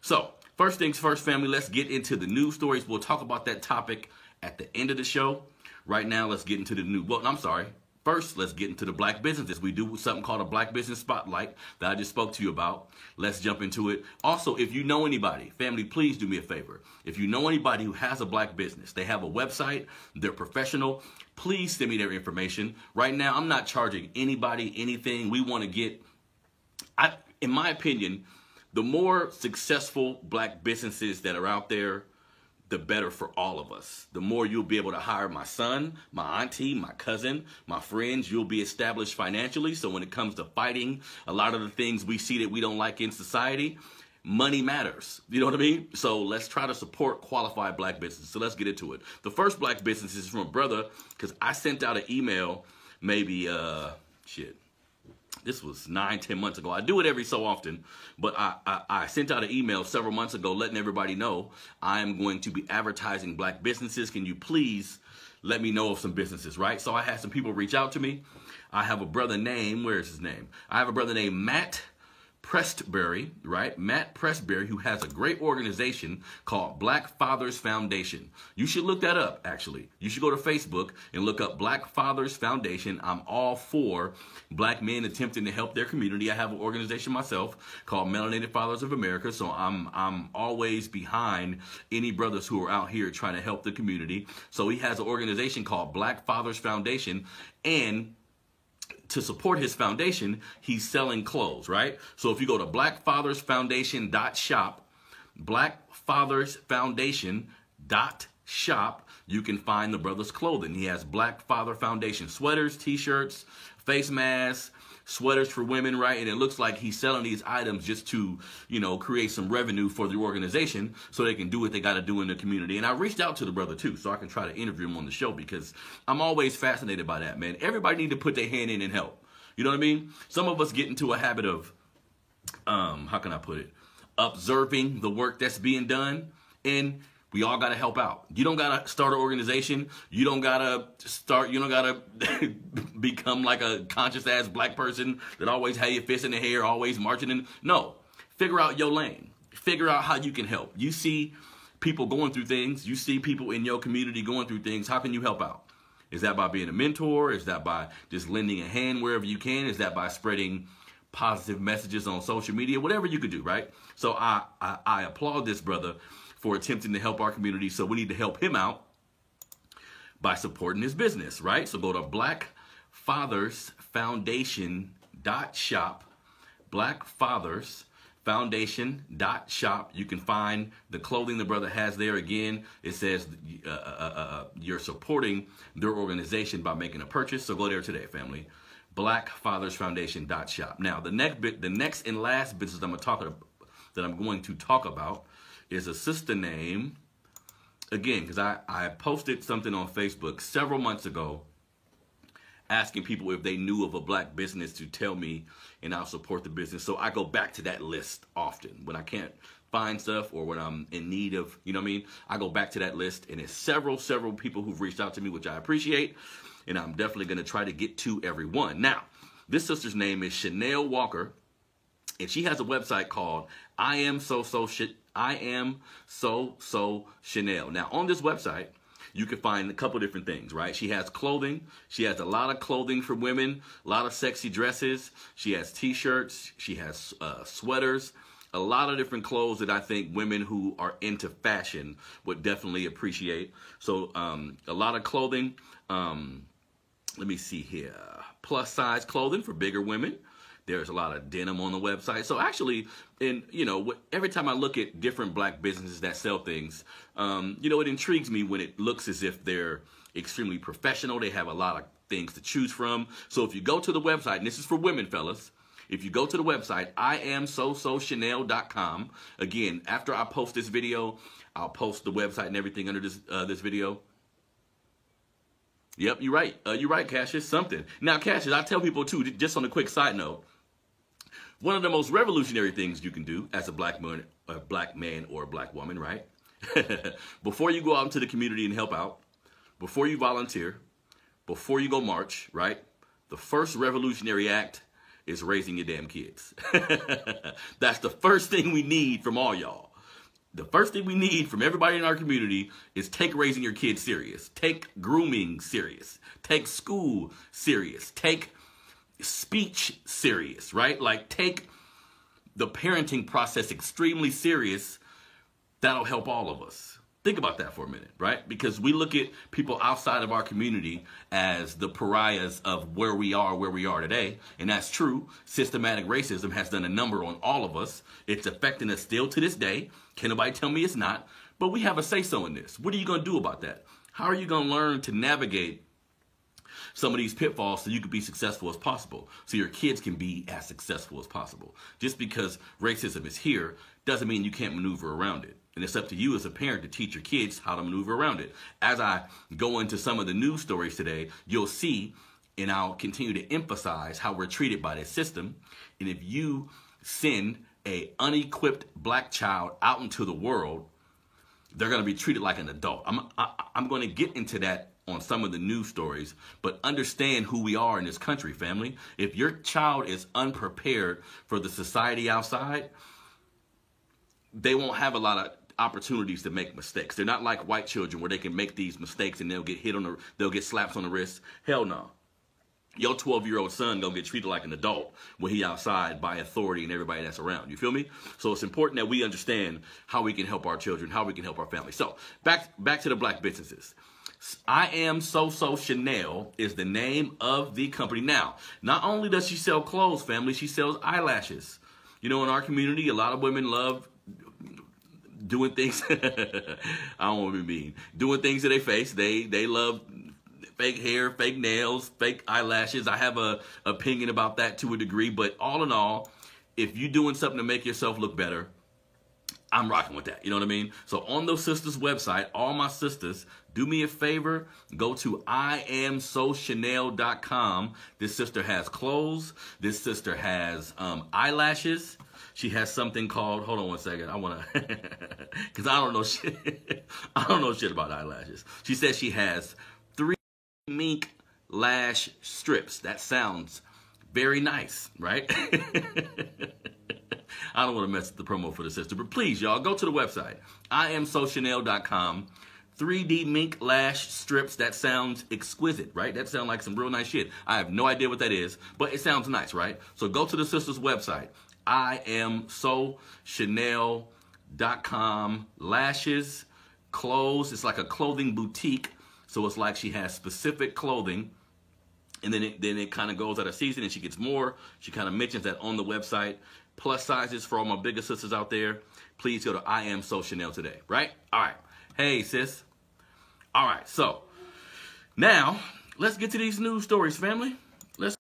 So, first things first, family, let's get into the news stories. We'll talk about that topic at the end of the show. Right now, let's get into the new. Well, I'm sorry. First, let's get into the black businesses. We do something called a Black Business Spotlight that I just spoke to you about. Let's jump into it. Also, if you know anybody, family, please do me a favor. If you know anybody who has a black business, they have a website, they're professional, please send me their information. Right now, I'm not charging anybody anything. We want to get, in my opinion, the more successful black businesses that are out there, the better for all of us. The more you'll be able to hire my son, my auntie, my cousin, my friends. You'll be established financially. So when it comes to fighting a lot of the things we see that we don't like in society, money matters. You know what I mean? So let's try to support qualified black businesses. So let's get into it. The first black business is from a brother, because I sent out an email maybe, this was 9-10 months ago. I do it every so often, but I sent out an email several months ago letting everybody know I am going to be advertising black businesses. Can you please let me know of some businesses, right? So I had some people reach out to me. I have a brother named, where's his name? I have a brother named Matt Prestbury, right? Matt Prestbury, who has a great organization called Black Fathers Foundation. You should look that up, actually. You should go to Facebook and look up Black Fathers Foundation. I'm all for black men attempting to help their community. I have an organization myself called Melanated Fathers of America, so I'm always behind any brothers who are out here trying to help the community. So he has an organization called Black Fathers Foundation, and to support his foundation, he's selling clothes, right? So if you go to blackfathersfoundation.shop, blackfathersfoundation.shop, you can find the brother's clothing. He has Black Father Foundation sweaters, t-shirts, face masks, sweaters for women, right? And it looks like he's selling these items just to, create some revenue for the organization so they can do what they got to do in the community. And I reached out to the brother too, so I can try to interview him on the show, because I'm always fascinated by that, man. Everybody need to put their hand in and help. You know what I mean? Some of us get into a habit of, how can I put it? Observing the work that's being done, and we all got to help out. You don't got to start an organization. You don't got to become like a conscious ass black person that always had your fist in the hair, always marching in. No, figure out your lane. Figure out how you can help. You see people going through things. You see people in your community going through things. How can you help out? Is that by being a mentor? Is that by just lending a hand wherever you can? Is that by spreading positive messages on social media? Whatever you could do, right? So I applaud this brother for attempting to help our community. So we need to help him out by supporting his business, right? So go to blackfathersfoundation.shop, blackfathersfoundation.shop. You can find the clothing the brother has there. Again, it says you're supporting their organization by making a purchase. So go there today, family. blackfathersfoundation.shop. Now, the next and last business I'm going to talk about is a sister name, again, because I posted something on Facebook several months ago asking people if they knew of a black business to tell me, and I'll support the business. So I go back to that list often when I can't find stuff or when I'm in need of, I go back to that list, and it's several people who've reached out to me, which I appreciate, and I'm definitely going to try to get to everyone. Now, this sister's name is Chanel Walker, and she has a website called I Am So Chanel. Now, on this website, you can find a couple different things, right? She has clothing. She has a lot of clothing for women, a lot of sexy dresses. She has t-shirts. She has sweaters, a lot of different clothes that I think women who are into fashion would definitely appreciate. So a lot of clothing. Let me see here. Plus size clothing for bigger women. There's a lot of denim on the website. So actually, every time I look at different black businesses that sell things, it intrigues me when it looks as if they're extremely professional. They have a lot of things to choose from. So if you go to the website, and this is for women, fellas, if you go to the website, iamsochanel.com. Again, after I post this video, I'll post the website and everything under this video. Yep, you're right. You're right, Cassius. Something. Now, Cassius, I tell people too, just on a quick side note, one of the most revolutionary things you can do as a black man or a black woman, right? Before you go out into the community and help out, before you volunteer, before you go march, right? The first revolutionary act is raising your damn kids. That's the first thing we need from all y'all. The first thing we need from everybody in our community is take raising your kids serious. Take grooming serious. Take school serious. Take speech serious, right? Like, take the parenting process extremely serious. That'll help all of us. Think about that for a minute, right? Because we look at people outside of our community as the pariahs of where we are today. And that's true. Systematic racism has done a number on all of us. It's affecting us still to this day. Can nobody tell me it's not? But we have a say-so in this. What are you going to do about that? How are you going to learn to navigate some of these pitfalls so you can be successful as possible, so your kids can be as successful as possible? Just because racism is here doesn't mean you can't maneuver around it. And it's up to you as a parent to teach your kids how to maneuver around it. As I go into some of the news stories today, you'll see, and I'll continue to emphasize how we're treated by this system. And if you send a unequipped black child out into the world, they're going to be treated like an adult. I'm going to get into that on some of the news stories, but understand who we are in this country, family. If your child is unprepared for the society outside, they won't have a lot of opportunities to make mistakes. They're not like white children where they can make these mistakes and they'll get slaps on the wrist. Hell no. Your 12-year-old son gonna get treated like an adult when he outside by authority and everybody that's around. You feel me? So it's important that we understand how we can help our children, how we can help our family. So back to the black businesses. I Am So Chanel is the name of the company. Now, not only does she sell clothes, family, she sells eyelashes. You know, in our community, a lot of women love doing things. I don't want to be mean. Doing things to their face. They love fake hair, fake nails, fake eyelashes. I have a opinion about that to a degree, but all in all, if you're doing something to make yourself look better, I'm rocking with that. You know what I mean? So on those sisters' website, all my sisters, do me a favor, go to IamSoChanel.com. This sister has clothes. This sister has eyelashes. She has something called, hold on one second, I want to, because I don't know shit. I don't know shit about eyelashes. She says she has 3 mink lash strips. That sounds very nice, right? I don't want to mess with the promo for the sister, but please, y'all, go to the website, IamSoChanel.com. 3D mink lash strips. That sounds exquisite, right? That sounds like some real nice shit. I have no idea what that is, but it sounds nice, right? So go to the sister's website, IamSoChanel.com. Lashes, clothes. It's like a clothing boutique. So it's like she has specific clothing. And then it kind of goes out of season and she gets more. She kind of mentions that on the website. Plus sizes for all my bigger sisters out there. Please go to IamSoChanel today, right? All right. Hey, sis. All right. So now let's get to these news stories, family.